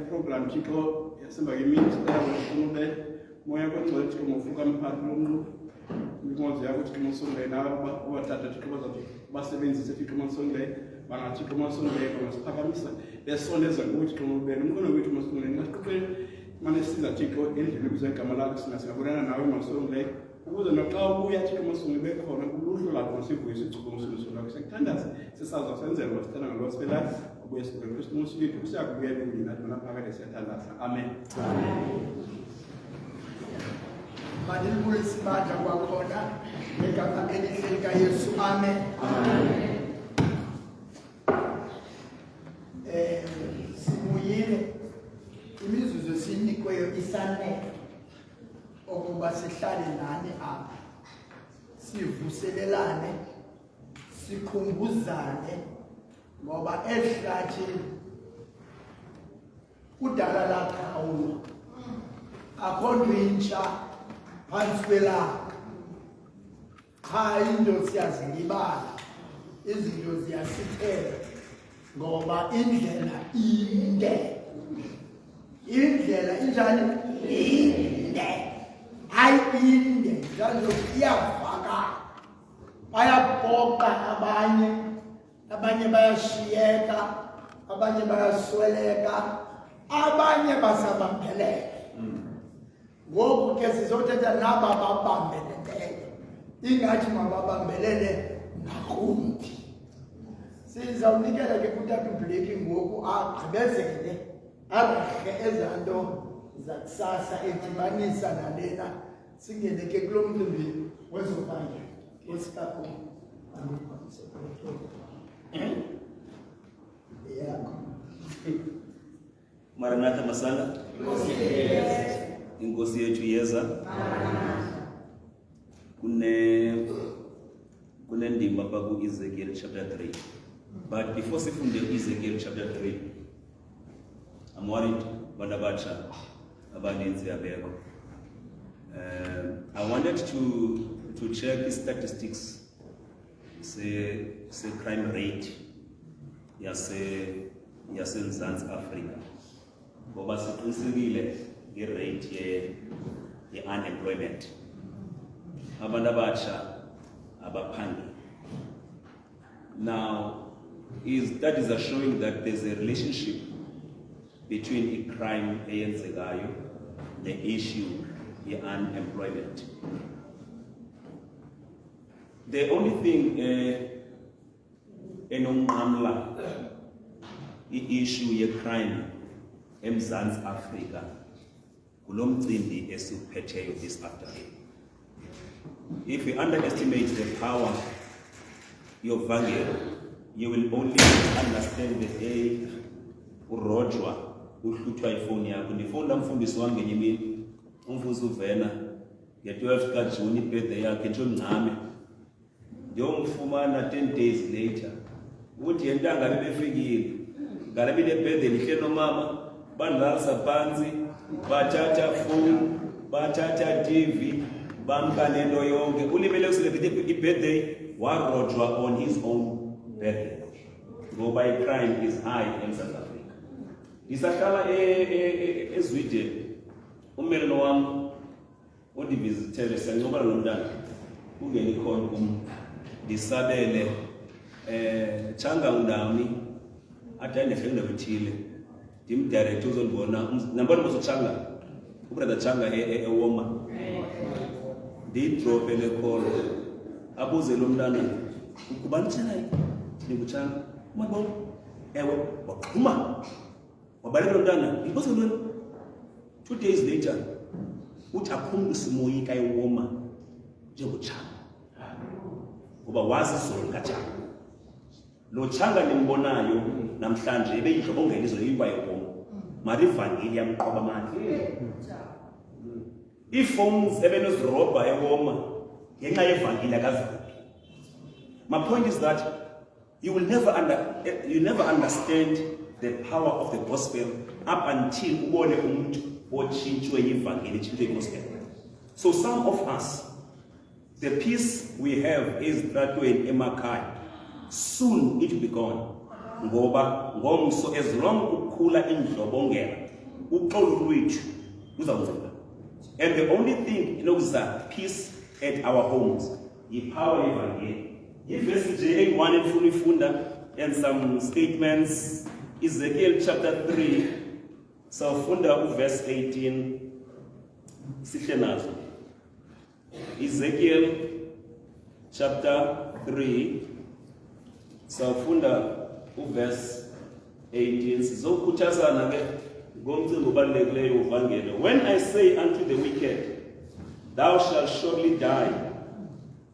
Program Chico, somebody means moya kwa chiko mfuka mpatmo mwanzo yako chiko msonge na watata chiko basebenzise chiko msonge bana chiko msonge kwa spakamisa besoneza ukuthi chiko mbele mkono wethu msonge ngakube manesiza chiko endlela kuzeka malaka sinasabona nawe msonge ukuze noxa ubuya chiko msonge bekhona kuluhlu lapho sivuyise chiko msonge lakho sekuthandaza sisaza senzela wasithana ngolosiphelani ubuye sibeke Kristu musibili kusiyakubuya kulina naphakade siyathandaza amen Madilbulisi baja kwakhona ngegama elihle lika Yesu amen. Sibuyile imizuzu esinikweyo isanele okuba sihlale nani apha sivuselelane sikhumbuzane ngoba ehlathini kudala laqhawula akho nto intsha phansi kwelanga cha into siyazilibala izinto ziyasithela ngoba indlela indlela injani inde hayi inde njalo iyavakala bayabhoqa abanye bayashiyeka abanye bayasweleka abanye basabambeleka ngoku ke sizothetha naba babambeleleyo ingathi mababambelele ngakumbi sizawunikela ke kutata uBleki ngoku agqibezele arhe ezanto zakusasa edibanisa nalena singene ke kulo mcimbi wezokanye osikapho yakho Maranatha Masala inkosi yethu yeza kune ndima pa ku Ezekiel chapter 3 but before sifunde Ezekiel chapter 3 I'm worried banabacha abaninzi yabeko I wanted to check the statistics se crime rate yase Mzansi Africa ngoba siqinisekile ngerate ye unemployment abantu abatsha abaphangeli. Now studies are showing that there's a relationship between a crime eyenzekayo the issue ye unemployment. The only thing enomnqamla i-issue ye crime eMzansi Africa kulo mcimbi esiphetheyo this afternoon. If we underestimate the power of Vangelo, you will only understand the day urojwa uhluthwa ifoni yakho. Ndifunda umfundisi wangu ngenye imini umfuzi uvena nge-12 kaJuni ibirthday yakhe nje umncame ndiyomfumana 10 days later uthi yentanga bebefikile ngale bile birthday lihle nomama bandilalisa phansi bathatha phone bathatha TV bamka nento yonke ulimele ucelebrate ibirthday warojwa on his own birthday ngoba i-crime is high in South Africa. Ndisahlala eZwide ummelelo wami undivizithele siyancobala nomntana ungeni khona kum ndisabele Changa undawuni atende hlenge bethile ndimdirect uzondibona nambona bosochanga ubrother Changa eWoma ndidrope le call abuze lo mntana ukubani thina ndikuchanga mabona ewe waqhuma wabaleka lo mntana ndibuze lo 2 days later uthi akhumbu simoyika eWoma njengochanga ngoba wazi zonke kaJama lo Changa nimbonayo namhlanje ebeyidlobongela izoyiba eWoma mari ivangeli yamqoba manje iPhones ebenozirobha eWoma ngenxa yevangeli akaZulu. My point is that you never understand the power of the gospel up until ubone umuntu otshintshwe yivangeli etshintshwe igospel. So some of us, the peace we have is that way in emakhaya. Soon it will be gone. Ngoba ngomso as long ukukhula indlobongela uxolo lwethu uzawuncipha. And the only thing inokuza peace at our homes yipower yevangeli. Verse 1 and fully and some statements. Ezekiel chapter 3, so verse 18. Ezekiel chapter 3, so verse 18. When I say unto the wicked, thou shalt surely die,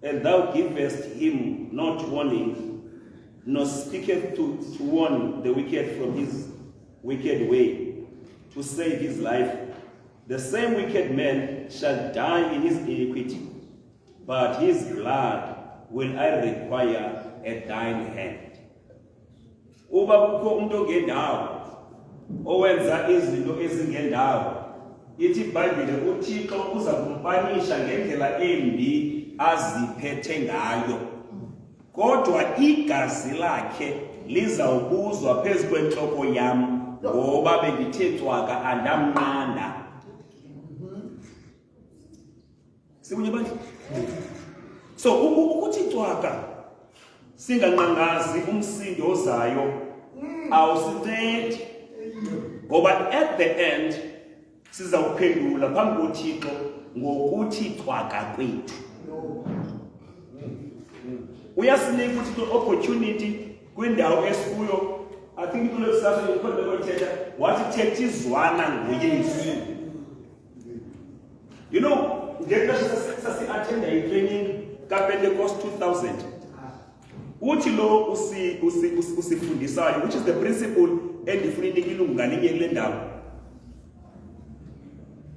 and thou givest him not warning, nor speaketh to warn the wicked from his wicked way, to save his life, the same wicked man shall die in his iniquity, but his blood will I require at thine hand. Uba kukho umuntu ongendawo owenza izinto ezingendawo, ithi iBhayibhile uThixo uza kumpanisha ngendlela embi aziphethe ngayo, kodwa igazi lakhe lizawubuzwa phezu kwentloko yam ngoba bendithe cwaka andamnqanda. Sikunye bandla? So ukuthi cwaka singanqangazi umsindo ozayo awusincedi, ngoba at the end sizawuphendula phambi koThixo ngokuthi cwaka kwethu. Uyasinika uThixo opportunity kwindawo esikuyo. I think into lesasho ikhona lokuthetha wathi thethizwana ngoYesu. You know, ngexesha sasi-attenda i-training ka-Pentecost 2000 uthi lo usifundisayo, which is the principle endifuna inika ilungu ngalinye kule ndawo.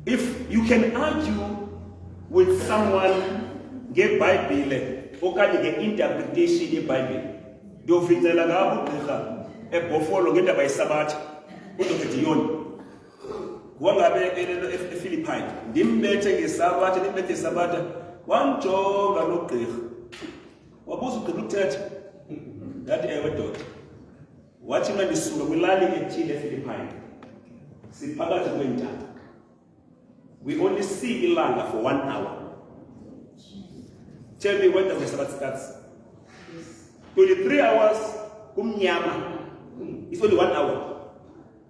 If you can argue with someone ngeBhayibhile okanye nge-interpretation yeBhayibhile, ndiyovicela ngabo ugqirha eBhofolo ngendaba yesabatha uDr. Dion wangabe eFilipine, ndimbethe ngesabatha ndimbethe isabatha, wamjonga lo gqirha wabuza ugqirha ukuthetha, ndathi ewe doda. Wathi mna ndisuka kwilali ethile eFilipine, siphakathi kweentaba, we only see ilanga for 1 hour. Tell me, when does the Sabbath start? 23 hours kumnyama. It's only 1 hour.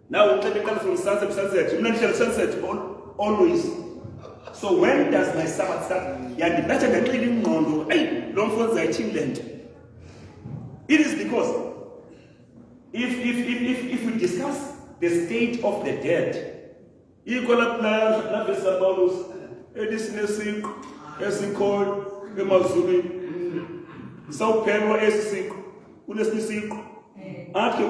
Now we come from sunset to sunset. You mentioned sunset always. So when does my Sabbath start? Yeah, better than cleaning mondo. Hey, long for the children. It is because if we discuss the state of the dead, equal plan, Navisa Paulus, Edisnesic, Esicol, Emazuli, Sao Pedro Esisic, Unesnisic, Ake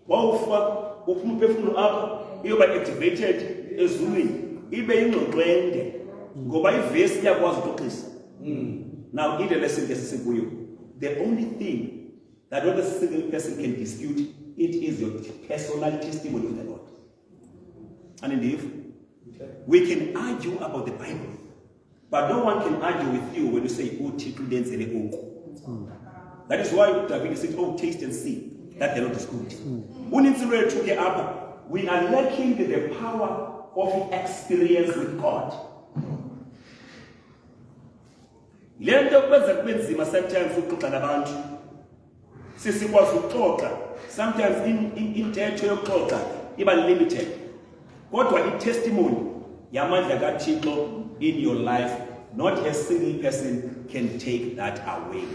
Waufa, Upumpefuno Up, you by activated Ezuli, Ibe no Twende, Ngoba ivesi iyakwazi ukuxisa. Now in the lesson esikuyo, the only thing that not a single person can dispute, it is your personal testimony with the Lord. And indeed, we can argue about the Bible, but no one can argue with you when you say, that is why David said, oh, taste and see that the Lord is good. We are lacking the power of experience with God. Sometimes in texture even limited. What was the testimony in your life? Not a single person can take that away.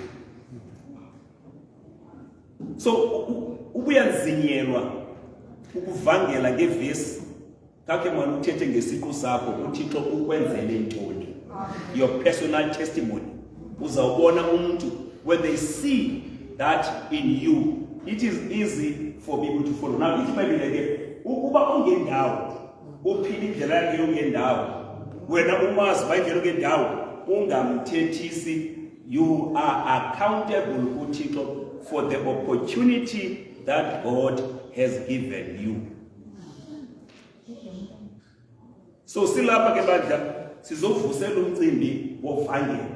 So, ubuyanzinyelwa ukuvangela ngevesi kake mwana uthethe ngesiqu sakho uThixo ukwenzele ntoni. Your personal testimony. Uzawubona umuntu, when they see that in you, it is easy for people to follow. Now, if maybe ukuba ungendawo uphila indlela yakhe yongendawo wena umazi bayindlela yongendawo ungamthethisi, you are accountable kuThixo for the opportunity that God has given you. So silapha ke bandla sizovusela umcimbi wovangelo.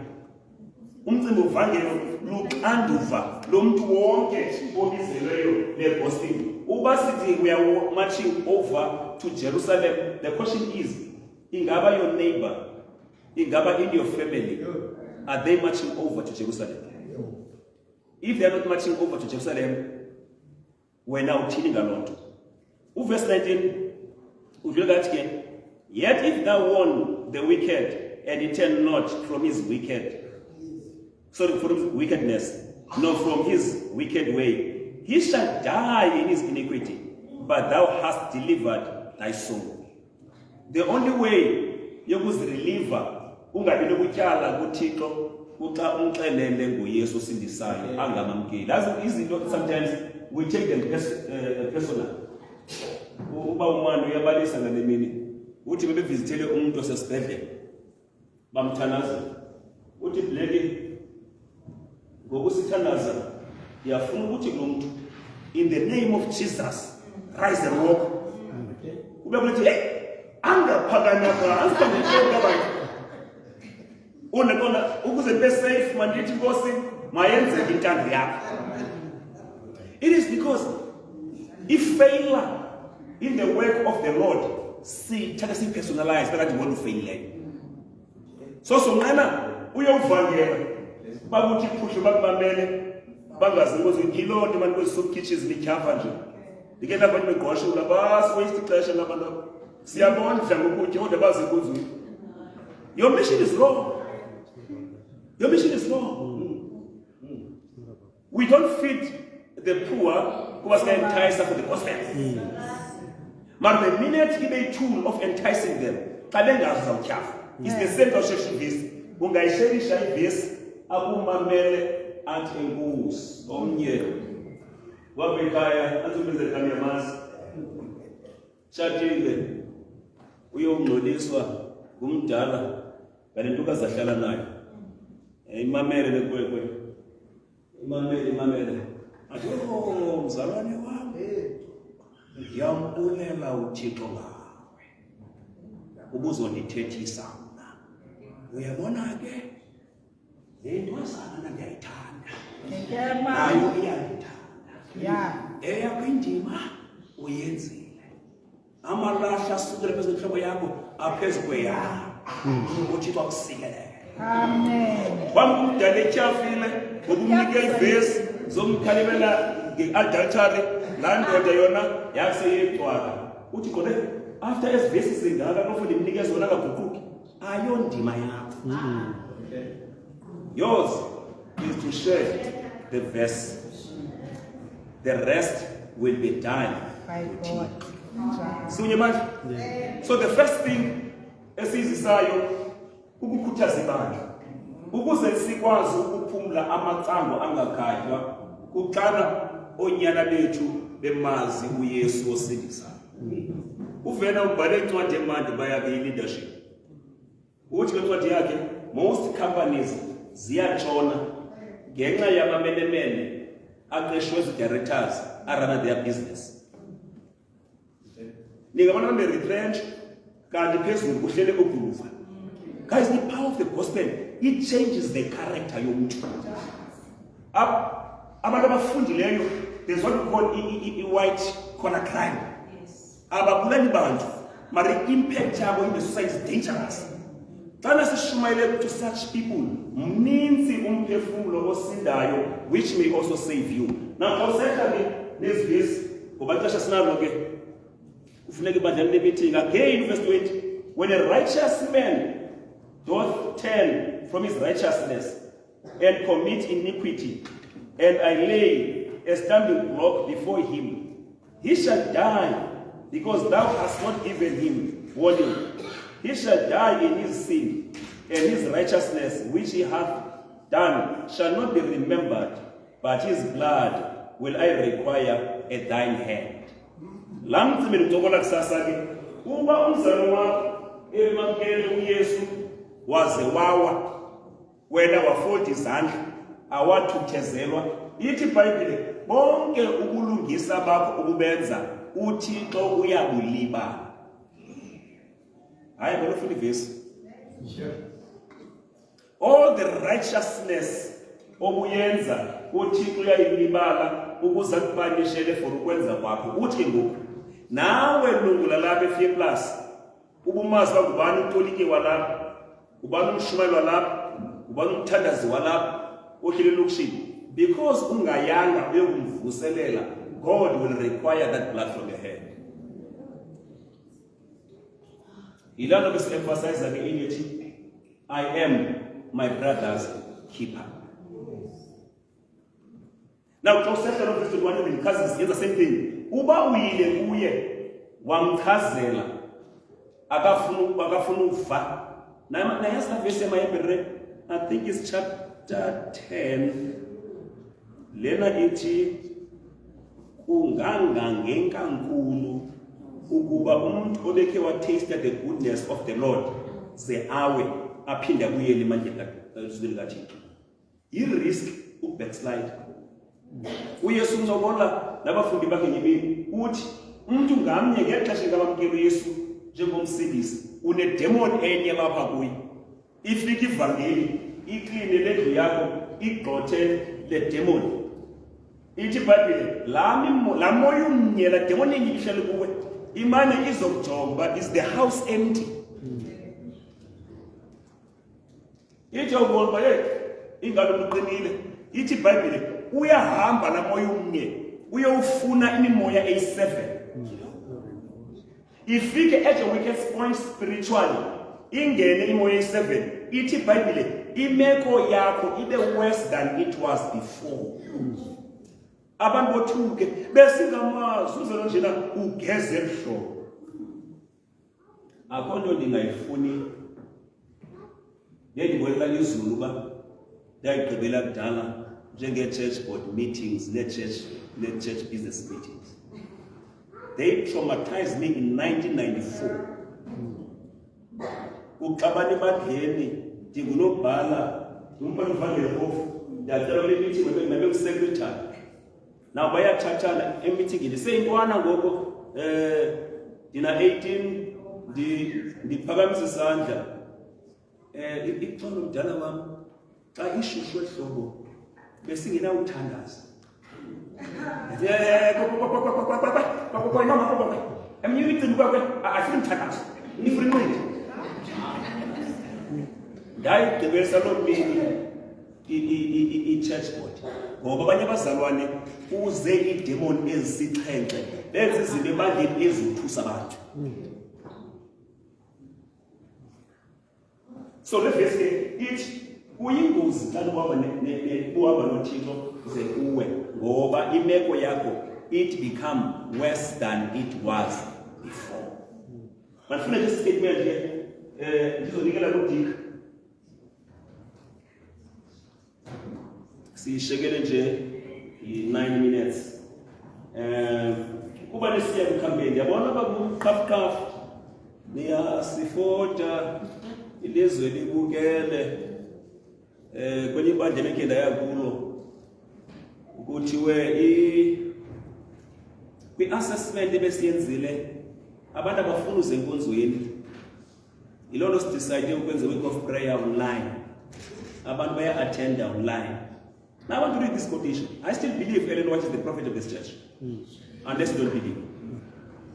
Umcimbi wovangelo luxanduva lomuntu wonke obizeleyo legospel. Uba sithi we are marching over to Jerusalem, the question is, ingaba your neighbor, ingaba in your family, are they marching over to Jerusalem? If they are not marching over to Jerusalem, we're now telling a lot. Verse 19, yet if thou warn the wicked, and he turn not from his from his wickedness, nor from his wicked way, he shall die in his iniquity, but thou hast delivered thy soul. The only way you could deliver, ungabi nokutyala kuThixo uxa umxelele nguYesu osindisayo angamamkeli. That's izinto sometimes we take them personal. Uba umani uyabalisa ngale mini uthi bebevizitele umuntu osesibhedlela bamthanaza uthi Blake ngokusithanaza yafuna ukuthi lo muntu in the name of Jesus rise and walk. Ube kuthi hey angaphakanyaka asikanike abantu unekona ukuze be safe mandithi Nkosi mayenzeke intando yakho. It is because if failure in the work of the Lord, see, take us personalized, but I want to fail. So mwana uyovangela bakuthi phushe bakubamele bangazi ukuthi Lord man kwesoup kitchens likhafa nje. Dike lapha nimegqosha ulabasi waste ixesha labantu. Siyabondla ngokuthe kodwa bazi ukuzwe. Your mission is wrong. Your mission is wrong. We don't feed the poor who was enticed for the gospel. But the minute he made a tool of enticing them, it's the same construction this. Ungayisherisha ibhesi akumamele athi enkuzi omnye wabekhaya azobenzela kamyamazi shatile uyongcoliswa ngumdala ngalentokazi ahlala nayo imamele lekwekwe imamele athi oh mzalwane wami ngiyambulela uThixo ngawe ubuzondithethisa mna uyabona ke le ntwazana ndiyayithanda nayo iyandithanda eyakho indima uyenzile amalahla asukela phezu kwenhloko yakho aphezu kweyakho uThixo akusikelele. Amen. Wamkudala etyhafile ngokumnika ivesi zomkhalibela nge-adultery laa ndoda yona yaseyecwaka uthi khona after ezivesi zingaka nofuna imnike zona angaguquki ayondima yakho. Yours is to share the verse. The rest will be done by God. So the first thing esizisayo ukukhuthaza ibandla ukuze sikwazi ukuphumula amacango angakhatywa kuqala onyana bethu bemazi uYesu osindisayo. Uvena ubhale incwadi emandi bayabe leadership uthi kwencwadi yakhe most companies ziyatshona ngenxa yabamenemene aqeshwe zi-directors arun their business. Ningabona be-retrench kanti phezulu kuhlele oguluva. Guys, the power of the gospel, it changes the character yomuntu. Abantu abafundileyo, there's what we call white collar crime. Ababulali bantu, mari impact yabo in the society is dangerous. Xana sishumayele to such people, mninzi umphefumulo osindayo, which may also save you. Now, concerning this verse, ngoba ixesha sinalo ke, kufuneka ibandla lemeeting again, verse 20, when a righteous man doth turn from his righteousness and commit iniquity, and I lay a stumbling block before him, he shall die, because thou hast not given him warning. He shall die in his sin, and his righteousness which he hath done shall not be remembered, but his blood will I require at thine hand. Lamtsimeni kutokola kusasa ke, uba umzalo wakho emamkele uYesu waze wawa, wena wafolda izandla, awathuthezelwa, ithi iBhayibhile bonke ukulungisa bakho ukubenza uThixo uyabulibala. Hayi bona ufuna ivesi. All the righteousness obuyenza uThixo uyayilibala ukuze akupanishele for ukwenza kwakho. Uthi ngoku nawe lungu lalapha eFear Plus ubumazi ngubani uTolike walapha, ubani umshumayeli walapha, ubani umthandazi walapha ohlele lokushini, because ungayanga uyokumvuselela, God will require that blood from your head. Ilana bese emphasize ke inethi I am my brother's keeper. Now Joseph and Mr. One of the cousins is the same thing. Uba uyile kuye wamchazela akafuna ufa. Na yasa verse emayebere, I think it's chapter 10. Lena ithi kunganga ngenkankulu ukuba umuntu obekhe wa taste the goodness of the Lord ze awe aphinda kuyele emandleni kaThixo. I-risk backslide. uYesu uncokola nabafundi bakhe ngebini uthi umuntu ngamnye ngexesha ngabamkela uYesu njengomsindisi une-demon enye lapha kuye, ifika ivangeli ikline lendlu yakho igxothe le demon. Ithi iBhayibhile la moya umnye la demon enye ihlele kuwe imane izokujonga, is the house empty? Ithi awubona ingalo uqinile. Ithi iBhayibhile uyahamba la moya umnye uyofuna imimoya eyi7 ifike at your weakest point spiritually, ingene imoya eyi7. Ithi iBhayibhile imeko yakho ibe worse than it was before. Abantu bothuke besingamazi uzelo njena ugeze emhlobo. Akho nto ndingayifuni ngendibonela izulu uba ndayigqibela kudala njenge-church board meetings ne-church business meetings. They traumatized me in 1994. Uxabana ebandleni ndingunobhala umbhali uVanderhof ndiyacela kule meeting mabe secretary. Now bayathathana emeetingini seyintwana ngoko ndina 18 ndiphakamisa isandla ixolo mdala wami xa ishushu ehlobo besingenawuthandaza. Ndayigqibelisa loo mini i-church board ngoba abanye abazalwane kuze iidemoni ezisixhenxe benze izinto ebandleni ezithusa abantu. So le verse ke ithi kuyingozi xa uhamba noThixo ze uwe ngoba imeko yakho it become worse than it was before. Mandifuna nje statement ke ndizonikela kuDick siyishekele nje i9 minutes. Kuba nesiya kukhambeni yabona bakukhafukhafu niyasifota ilizwe libukele kwenye ibandla ekhe ndaya kulo kuthiwe kwi-assessment ebesiyenzile abantu abafuna uze enkonzweni ilolo sidecide ukwenza week of prayer online abantu baya-attenda online. Now I want to read this quotation. I still believe Ellen White is the prophet of this church. Unless you don't believe.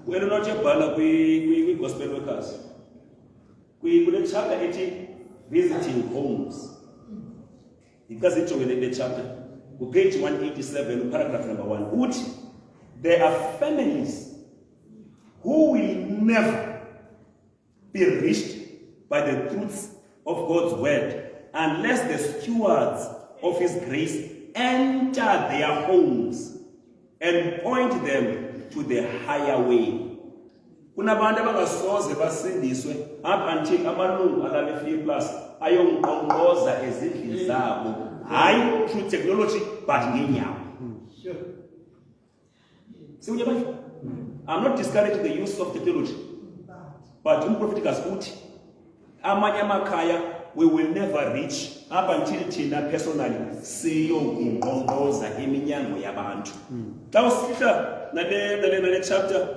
Ellen White yabhala kwi-gospel workers. Kule chapter 18, visiting homes. Because it's in the chapter. Page 187, paragraph number 1. Which there are families who will never be reached by the truths of God's word unless the stewards of His grace enter their homes and point them to the higher way. Kunabantu abangasoze basindiswe up until amalungu alale 3 plus ayonqonqoza ezindlini zabo, hayi through technology but ngenyawo. Sure. See what you I'm not discouraging the use of technology, but umprofetikas uthi amanye amakhaya we will never reach up until thina personally siyokunqonqoza iminyango yabantu. Xa usihla nale chapter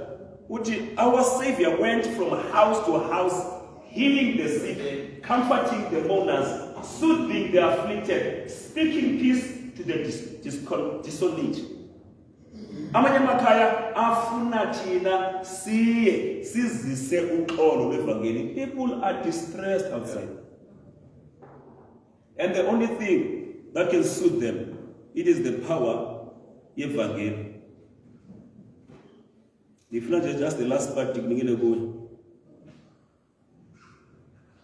uthi our Savior went from house to house healing the sick, comforting the mourners, soothing the afflicted, speaking peace to the desolate. Amanye amakhaya afuna thina siye sizise uxolo lwevangeli. People are distressed outside. And the only thing that can soothe them, it is the power evangeli. If not just the last part, ngingene kuyo.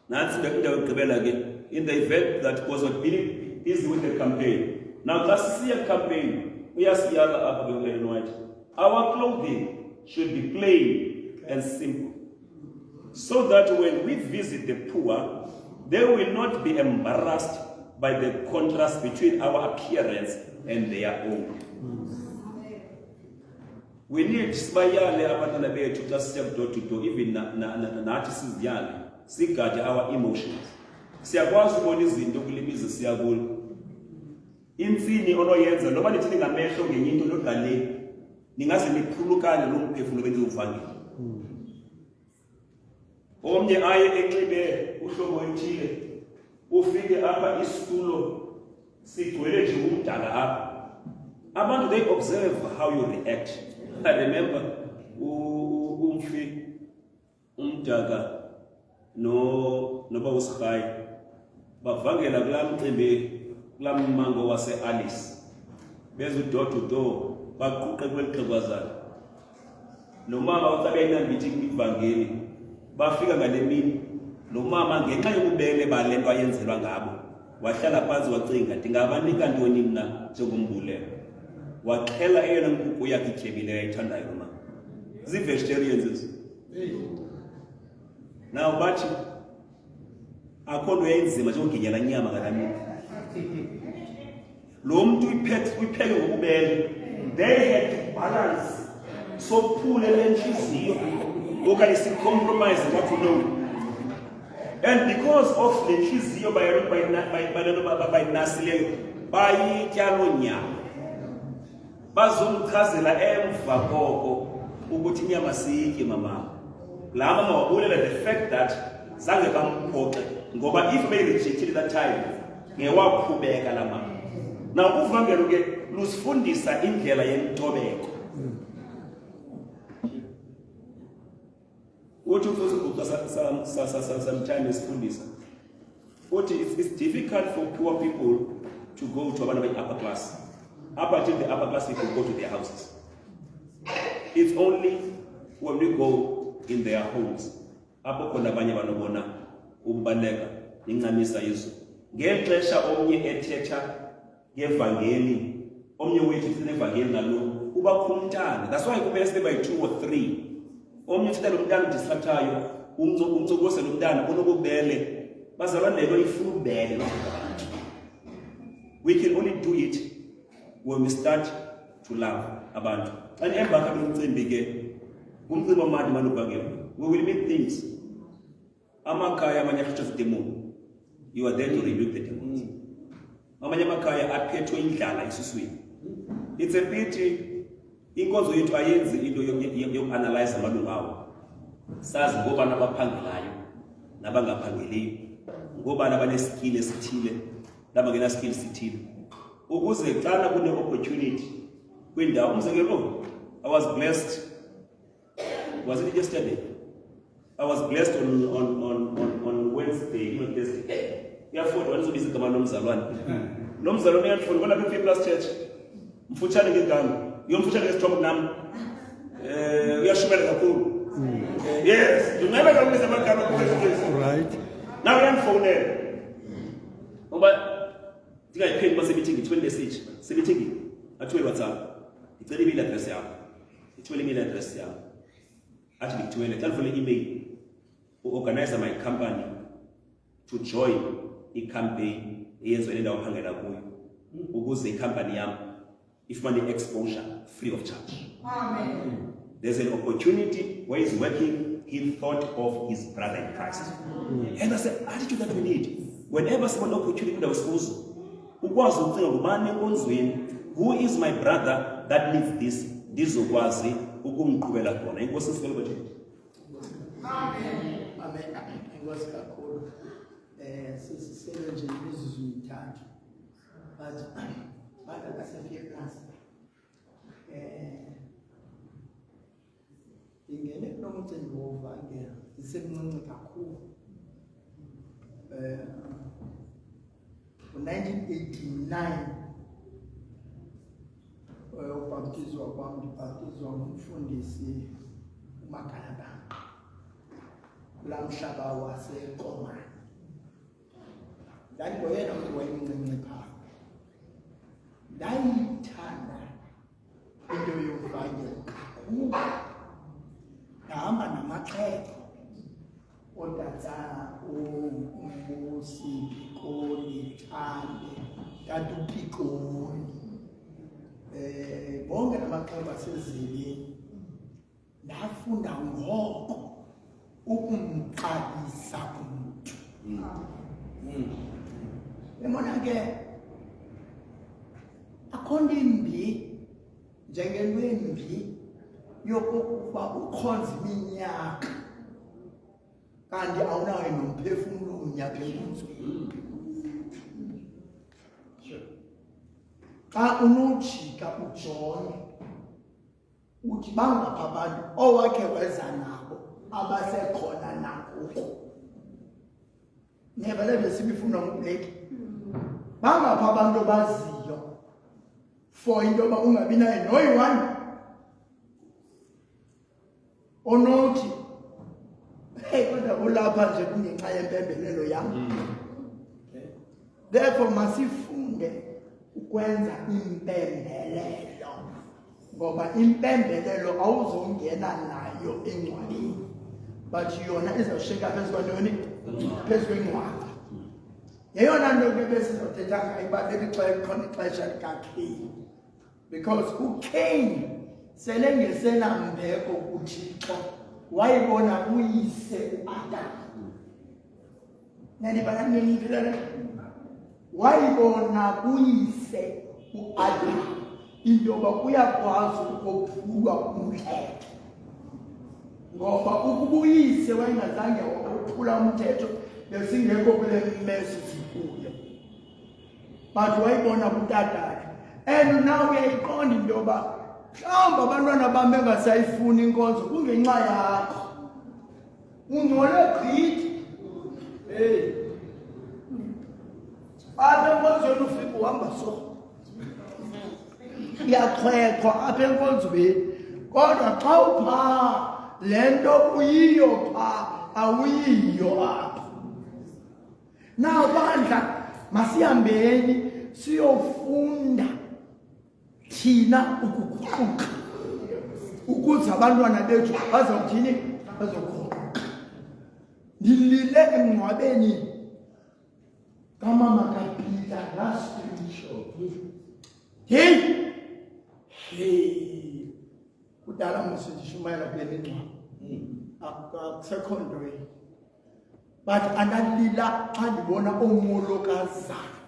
Nansi bekugqibela ke in the event that was not being busy with the campaign. Now let's see a campaign. Our clothing should be plain and simple, so that when we visit the poor, they will not be embarrassed by the contrast between our appearance and their own. We need sibayale abantwana bethu xa sisiya door to door, even nathi siziyale sigade our emotions. Siyakwazi ukubona izinto kulimizi siyakulo. Insini onoyenza noba nithi ngamehlo ngenye into lodlaleni ningaze niphulukane nomphefumulo benze uvangeli. Omnye aye enxibe uhlobo ethile ufike apha isitulo sigcwele nje umdala apha. Abantu they observe how you react. I remember umfi umdaka noba usihayi bavangela kulaa mcimbi kulaa mmango wase-Alice beza door to door baquqe kweli xhegwazana nomama ucabe enambithi kwivangeli bafika ngale mini nomama ngenxa yobubele bale nto ayenzelwa ngabo wahlala phansi wacinga ndingabanika ntoni mna njengombulelo waxhela eyona nkukhu yakhe ityebileyo ayithandayo nomama zii-vegetarians now bathi akho nto yayinzima njengoginyela nyama ngalaa mini. Lo mntu uyipheke ngobubele, they had to balance sophule le ntliziyo okanye si-compromise what to know. And because of le ntliziyo bayinasileyo bayitya loo nyama bazomchazela emva koko ukuthi inyama siyitye mamama. Laa mama wabulela the fact that zange bamphoxe ngoba if beyirejectile that time ngewaqhubeka laa mama. Now uvangelo ke lusifundisa indlela yentobeko. Uthi uFacebook sometimes isifundisa uthi it's difficult for poor people to go to abantu upper class. Up until the upper class people go to their houses. It's only when we go in their homes apho khona abanye banobona ukubaleka incamisa izwi. Ngexesha omnye ethetha ngevangeli omnye wethu sinevangeli nalo uba khumntana. That's why kube sibe by 2 or 3 omnye uthetha lo mntana udisathayo umcokose lo mntana onobubele bazalwane lelo ifuna ubele abantu. We can only do it when we start to love abantu. And emba ka umcimbi ke umcimbi omadi manubangela we will meet things Amakaya amanye ahlutshwa demon. You are there to rebuke the demons. Amanye amakaya aphethwe indlala esuswini. It's a pity inkonzo yethu ayenzi into yokuanalyze amalungu awo. Sazi ngobani abaphangelayo nabangaphangeliyo. Ngobani abaneskill esithile nabangena skill sithile. Ukuze xana kune opportunity kwindawo umzekelo I was blessed. Was it yesterday? I was blessed on Wednesday, not Thursday. Iyafunda wanizobiza igama lomzalwane. Lo mzalwane uyafunda bona kwi Plus Church. Mfutshane ngegama. Uyomfutshane ngesithombe kunami. Uyashumela kakhulu. Yes, ngimele kakubiza amagama kuphezulu. Right. Now uyangifonela. Ngoba ndingayiphendi basemeeting ngithwele message. Semeeting athwele WhatsApp. Ngicela email address yakho. Ngithwele email address yakho. Athi ngithwele xa ngifuna email. Organize my company to join a campaign eyenziwe lendawo ophangela kuyo ukuze icompany yami ifumane exposure free of charge. Amen. There's an opportunity where he's working, he thought of his brother in Christ. And that's the attitude that we need. Whenever someone opportunity in our schools, who is my brother that needs this? This is ukumqhubela khona. Inkosi sicela bathi. Amen. Amen. Inkosi kakhulu. Sisele nje imizuzu mithathu. But baada kasafika class. Ingene kunomcimbi wovangela. Isemncinci kakhulu. 1989 ubaptizwa kwami ndibaptizwa ngumfundisi uMagalabanga kula mhlaba waseQomane. Ndandiboyena ukuthi wayemncinci phaa. Ndayithanda into yovangelo kakhulu. Ndahamba namaxhego odatsana uMbusi Pikoli Thande Tatupikoli bonke namaxhego asezileni. Ndafunda ngoko ukumxabisa umuntu. Emona ke akhona imbi njengelwembi yokuba ukhonza iminyaka kanti awunayo nomphefumulo unyapha enkunzweni. Xa unojika ujonge uthi bangapha abantu owakhe weza nabo abasekhona nakuko. Never let me see before ngubuleki. Bangapha abantu baziyo for into yoba ungabi naye noyi-one onothi kodwa ulapha nje kungenxa yempembelelo yam. Therefore masifunde ukwenza impembelelo ngoba impembelelo awuzongena nayo encwadini but yona izawusheka phezu kwantoni phezu kwencwadi. Yeyona nto ke besizothetha ngayo ibaluleke xa ikhona ixesha likaCain because uCain sele ngesenambeko kuThixo wayibona kuyise uAdamu. Nalibana niliphelele wayibona kuyise uAdamu into yoba kuyakwazi ukuphulwa umthetho ngoba ukubuyise wayengazange waphula umthetho besingekho kule mmesi sikuyo but wayibona kutadala. And now uyayiqonda into yoba mhlawumbi abantwana bam bengasayifuni inkonzo kungenxa yakho. Ungcole gqithi. Apha enkonzweni ufika uhamba so. Iyaxhexwa apha enkonzweni. Kodwa xa uphaa le nto uyiyo phaa awuyiyo apha. Now bandla masihambeni siyofunda thina ukuguquka ukuze abantwana bethu bazawuthini bazoguquka. Ndilile emngcwabeni kamama kaPeter last week. Hey kudala mosindishumayela kule mingcwabo akusekho nto but analila xa ndibona omolokazana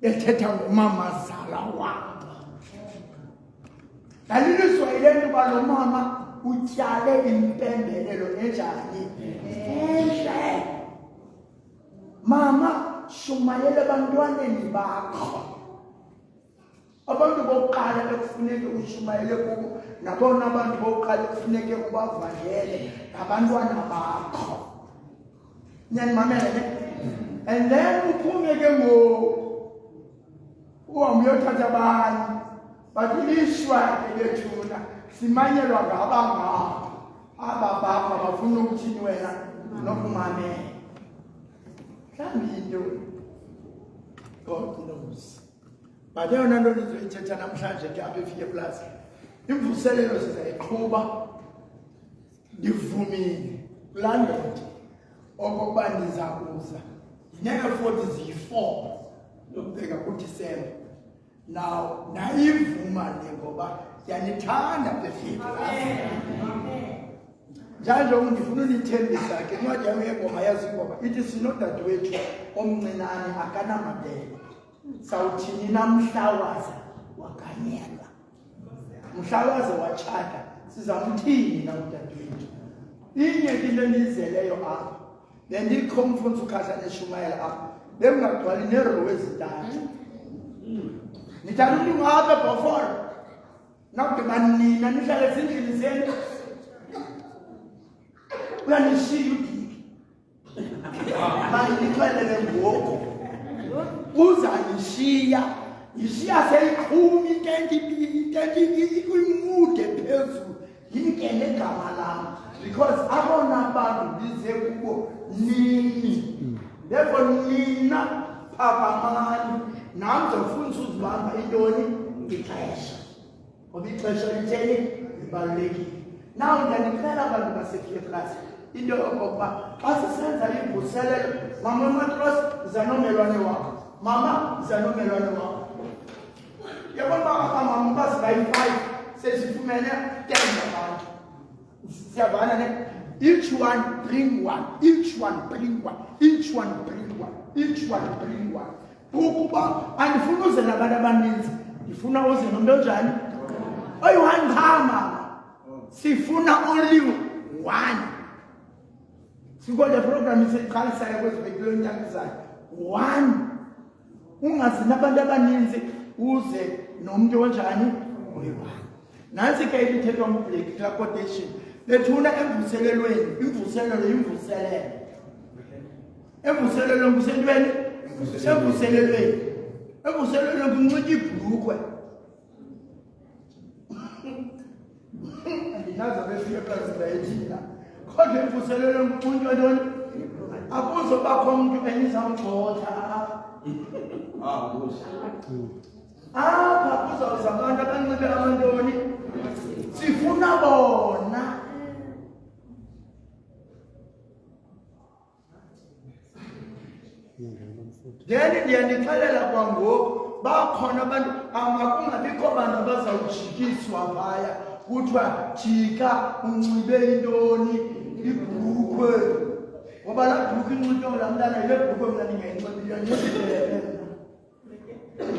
ethetha ngomamazala wabo. Ndaliliswa yile nto uba lo mama utyale impembelelo enjani entle. Mama, shumayele ebantwaneni bakho. Abantu bokuqala ekufuneke ushumayele kubo nabona abantu bokuqala ekufuneke ubavangele ngabantwana bakho. Nyanimamele ne? And then uphume ke uhambe uyothatha abanye. But ilishwa elethuna simanyelwa ngabangapha. Aba baba bafuna ukuthini wena nokumamela. Mhlawumbi into God knows. But eyona nto ndizoyithetha namhlanje ke apha eFiya Plus, imvuselelo sizayiqhuba ndivumile kulaa ndoda okokuba ndiza kuza ndinee-40 ziyi-4 yokubheka kuDisemba. Now nayivuma le ngoba ndiyanithanda apha eFiya Plus. Njalo ndifuna unithembisa ke incwadi yami yengoma yazingoma ithi sinodadewethu omncinane akanamabele. Sawuthini namhlawaza wakanyelwa. Mhlawaza watshata sizamthini na udadewethu. Inye into endiyizeleyo apha bendikho umfundisi uKhasa neShumayela apha bengagcwali neerow ezintathu. Nithanda ulingapha bhofolo nakugqiba nina nihlale ezindlini zenu uyanishiya udiki. Mandixelele ngoku uzanishiya ishiya seyiqhumi intenti imude phezulu yingene egama lam because abona abantu bize kubo nini. Therefore nina phakamani nam zofundisa uzibamba intoni ixesha ngoba ixesha litheni libalulekile. Now ndiyanicela abantu baseFiya Plus into yokokuba xa sisenza imvuselelo mama Matros zanomelwane wakho. Mama zanomelwane wakho. Yabona mama basibayi-5 sesifumene 10 abantu. Siyavana ne? Each one bring one. Each one bring one. Each one bring one. Each one bring one. Ukuba andifuna uze nabantu abaninzi, ndifuna uze nomntu onjani? Oyi-1 qha mama. Sifuna only one. Sikole program isiqalisayo kweziveki lonyaka izayo. 1. Ungazi nabantu abaninzi uze nomuntu onjani? Oyi-1. Nansi ke ibithethwa ngubreak la quotation. Bethuna emvuselelweni, imvuselelo yimvuselelo. Emvuselelo ngusentweni? Emvuselelweni. Emvuselelo kunxiba ibhulukwe. Andinaza beFiya Plus bayithina. Kodwa imvuselelo ngumuntu entoni? Akuzobakho umuntu enizamgxotha. Apha kuzawuza abantu abanxibe amantoni? Sifuna bona. Then ndiyanixelela kwangoku bakhona abantu kungabikho bantu abazawujikiswa phaya kuthiwa jika unxibe intoni ibhulukwe. Ngoba laa bhulukwe inxitywa laa mntana yile bhulukwe mna ndingayinxibile ndinxibile.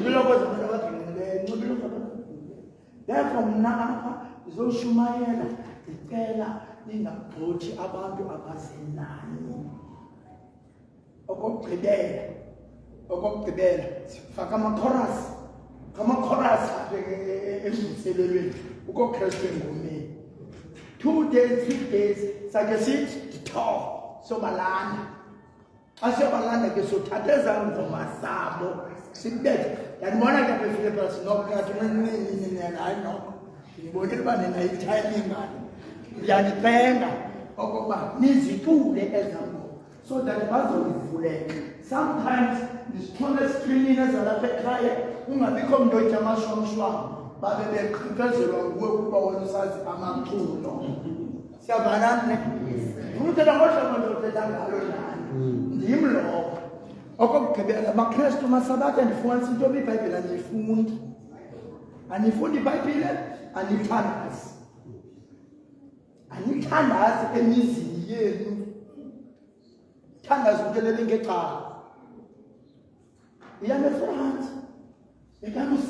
Ndilokwenza abantu ababhinqileyo ndinxibile. Therefore mna apha ndizoshumayela ndicela ningagxothi abantu abazenani. Okokugqibela sifaka amakhorasi apha emvuselelweni ukoKrestu engomeni. 2 days 3 days sakhe sithi ditho sobalanda. Xa siyobalanda ke sothatha ezaa ngoma zabo sibethe. Ndandibona ke apha eFiya Plus nokungathi hayi noko ndibonile uba nina yithayimingani. Ndiyanicenga okokuba nizicule ezaa ngoma so that bazolivuleka. Sometimes ndisithole eskrinini ezalapha ekhaya kungabikho mntu otya amashwamshwam babe beqhekezelwa nguwe ukuba wena usazi amaculo. Siyavana ne? Uthetha ngohlobo ndothetha ngalo nani. Ndim lowo. Okokugqibela amaKrestu masabatha ndifumanisa into yoba iBhayibhile andiyifundi. Anifundi iBhayibhile, anithandazi. Anithandazi emizini yenu. thandaza ukelele ngecala iyame France bekano 7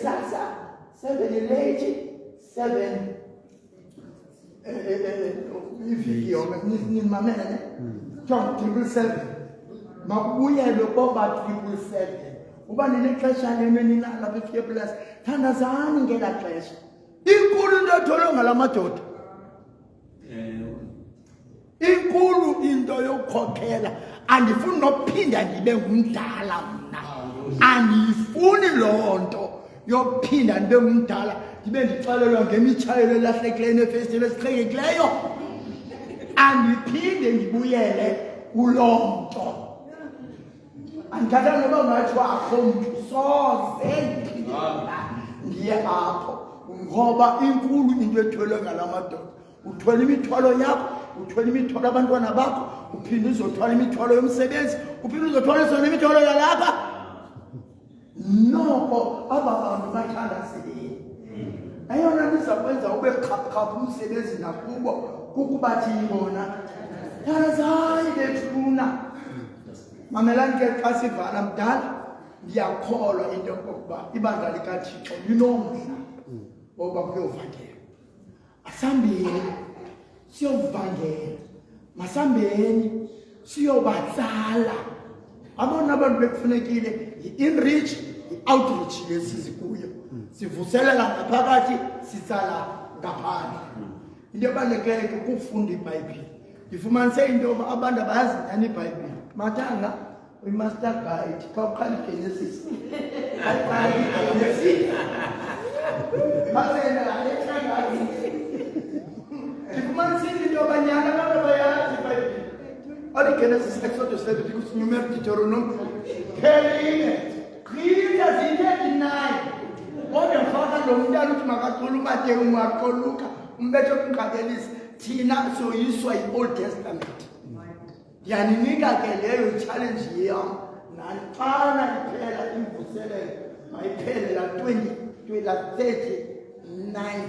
sasa 7 late 7 iviki yonke ni mamela ne John 777 makubuyelwe boba 777 uba ninexesha lenu ninala be plus thandazani ngela xesha inkulu into etholwe ngalamadoda inkulu into yokukhokhela andifuni nophinda ndibe ngumdala mna andifuni loo nto yophinda ndibe ngumdala ndibe ndixelelwa ngemitshayelo elahlekileyo nefestile esixhekekileyo andiphinde ndibuyele kuloo nto andithatha noba ngathi wakho mntu soze ndiye apho ngoba inkulu into etholwe ngala madoda uthwele imithwalo yakho uthwele imithwalo abantwana bakho uphinde uzothwala imithwalo yomsebenzi uphinde uzothwala zona imithwalo yalapha noko aba bantu bathandazile ayona nizakwenza ube khaphukhaphu umsebenzi nakubo kukubathi bona thandazani bethuna mamelani ke xa sivala mdala ndiyakholwa into yokokuba ibandla likaThixo linomdla woba kuyovangela asambeni siyovangela masambeni siyobatsala abona abantu bekufunekile i-inreach i-outreach lesizikuyo sivuselela ngaphakathi sitsala ngaphandle into ebalulekileyo kukufunda iBhayibhile ndifumanise into yoba abantu abayazi nyani iBhayibhile mathanga uyi-master guide xa uqala iGenesis aqala iGenesis basena alethangani ndifumanise into yoba nyani abantu abayazi iBhayibhile adi Genesis Exodus Leviticus Numeri Deuteronomy pheline qhitha zi-39 kodwa mfaka lo mntana uthi makaqola uMateyu makaqoluka umbethe kumqabelisa thina soyiswa yi-Old Testament ndiyaninika ke leyo challenge yam naxana iphela imvuselelo mayiphele la 39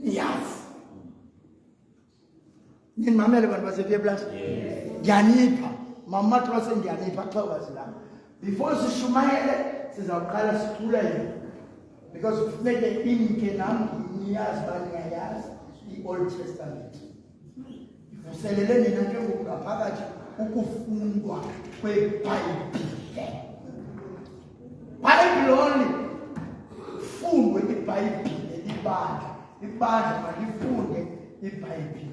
years ninimamele bantu basePeplus ndiyanipha mama xa ndiyanipha xa wazilanga before sishumayele sizawuqala siculele because kufuneke imke nam niyazi baningayazi i-Old Testament ivuselele nina ke ngaphakathi ukufundwa kweBhayibhile Bible only fundwe iBhayibhile ibandla malifunde iBhayibhile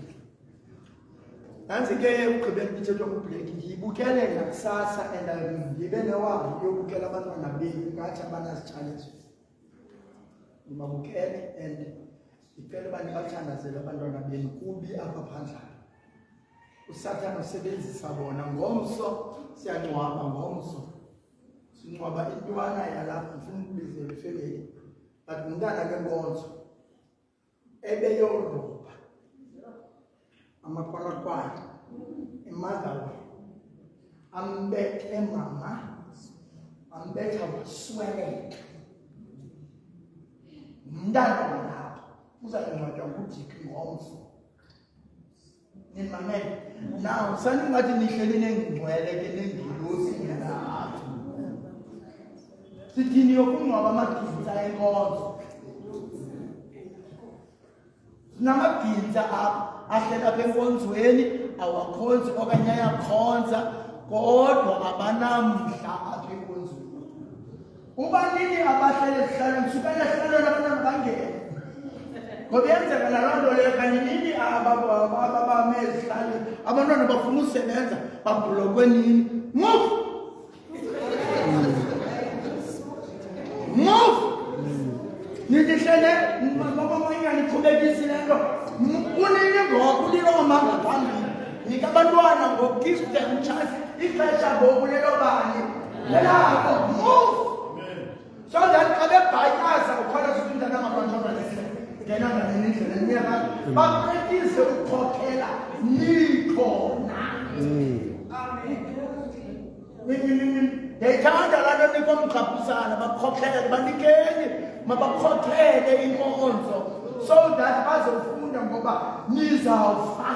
nansi ke ugqibela umthetho wokubreak ndiyibukele nakusasa and ndibe newabo yobukela abantwana benu ngathi abanazitshalenge ndibabukele and icela uba nibathandazele abantwana benu kubi apha phandle uSathane usebenzisa bona ngomso siyangcwaba ngomso sincwaba intwana yalapha ngifuna ukubizela ifemeli but umntana kenkonzo ebeyoroba amaqwaqwana emadala ambethe mama ambethe wasweleka umntana walapha uzangcwatywa ngujiki ngomso nimamele now saningathi nihleli nengcwele ke nengilosi nalapha sithini yokungcwaba amagintsa enkonzo sinamagintsa apha ahlela apha enkonzweni awakhonzi okanye ayakhonza kodwa abanamdla apha enkonzweni uba nini abahlele esihlalweni sukela esihlalweni abantwana bangene ngoba yenzeka naloo nto leyo kanye nini abame ezihlalweni abantwana bafuna usebenza babhulokwe nini move nidihlele ngoba niqhubekisi le nto unini ngoku liloma ngaphambili nika abantwana ngo-give them chance ixesha ngoku lelobani lelabo move so that xa bebhatyaza ukhona sithi umntana angabantwanalele ngenangaleni indlela enyaka baqekise ukukhokhela nikhona ndiyayithanda laa nto nikomgqabhuzana bakhokhele banikeni mabakhokhele inkonzo so that bazofunda ngoba nizawufa.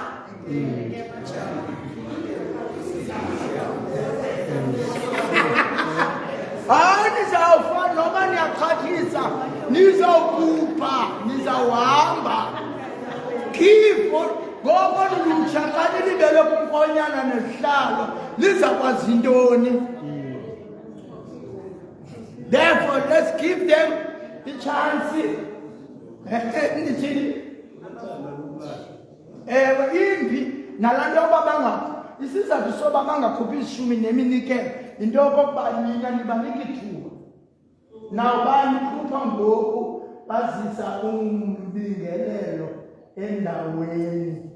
Nizawufa noma niyaxhathisa, nizawubhubha, nizawuhamba. Khipho ngoba lutsha xa lilibele kumfonyana nesihlalo lizakwazi intoni? Therefore, let's give them the chance. Impi nalaa nto yoba isizathu soba bangakhuphi ishumi neminikelo yinto yokokuba nina nibanika ithuba. Nawubanikhupha ngoku bazisa umbingelelo endaweni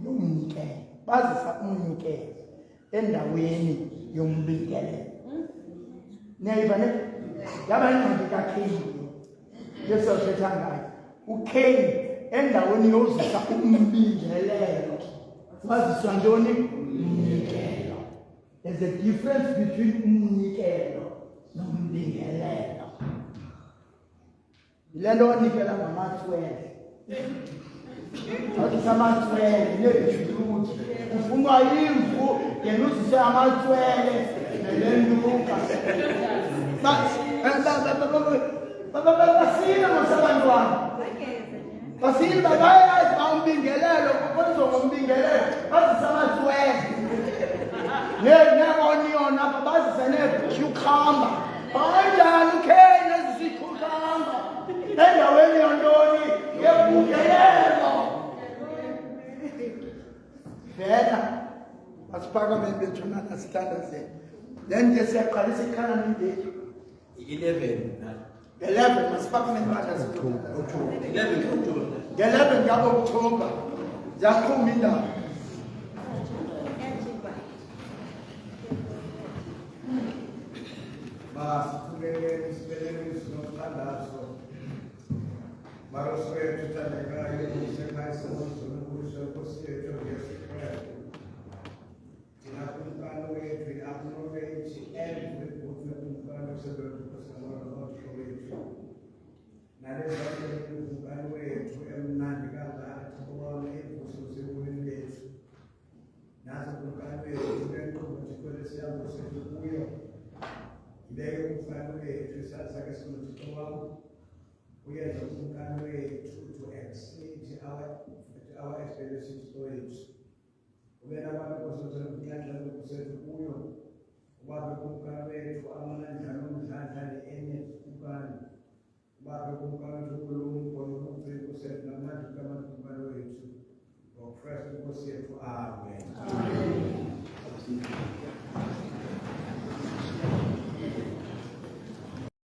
yomnikelo. Bazisa umnikelo endaweni yombingelelo. Niyayiva ne? Yaba incwadi kaKheyini Yesu athetha ngayo. uKheyini endaweni yozisa umbingelelo waziswa ntoni? Umnikelo. There's a difference between umnikelo nombingelelo. Yile nto onikela ngamatswele. Awuzisa amatswele neebhitruthi. Ufunwa imvu yena uzise amatswele nelentuka. Basile ngosabantwana. Basile bayayazi bawumbingelelo kodwa ngombingelelo bazisa amatswele. Ne-onion apha bazisa ne-cucumber. Kanjani uKheyini ezisa i-cucumber endaweni yontoni? Yembingelelo. Vela masiphakameni bethu nasithandazele. Then ke siyaqalisa ikhala nendeki 11 masiphakameni October 11 ka-October ziyaqhuma indaba. Masiphumelele isibeleliso nomthandazo. Maroso yethu uthandekayo usekhayisa nomzulukuzo Nkosi yethu Yesu Kristu. Thina kumkani wethu i-acknowledge every good kumkani osebenza ngosakho wethu. Nalezi kumkani wethu emnandi kangaka thobona imvuso sebulini lethu. Nazo kumkani wethu lenkqubo jikelele siyambo sethu kuyo. Ibeke kumkani wethu isandla sakhe sinothixo wam. Uyenza kumkani wethu to exceed our expectations wethu. Ube nabantu bosothela kumnyandla sethu kuyo. Ubaphe kumkani wethu amandla nomdlandla enye kumkani. Ubaphe kumkani wethu ubulumko nobuciko sethu namandla kaMakhulu wethu. NgoKristu Nkosi yethu. Amen.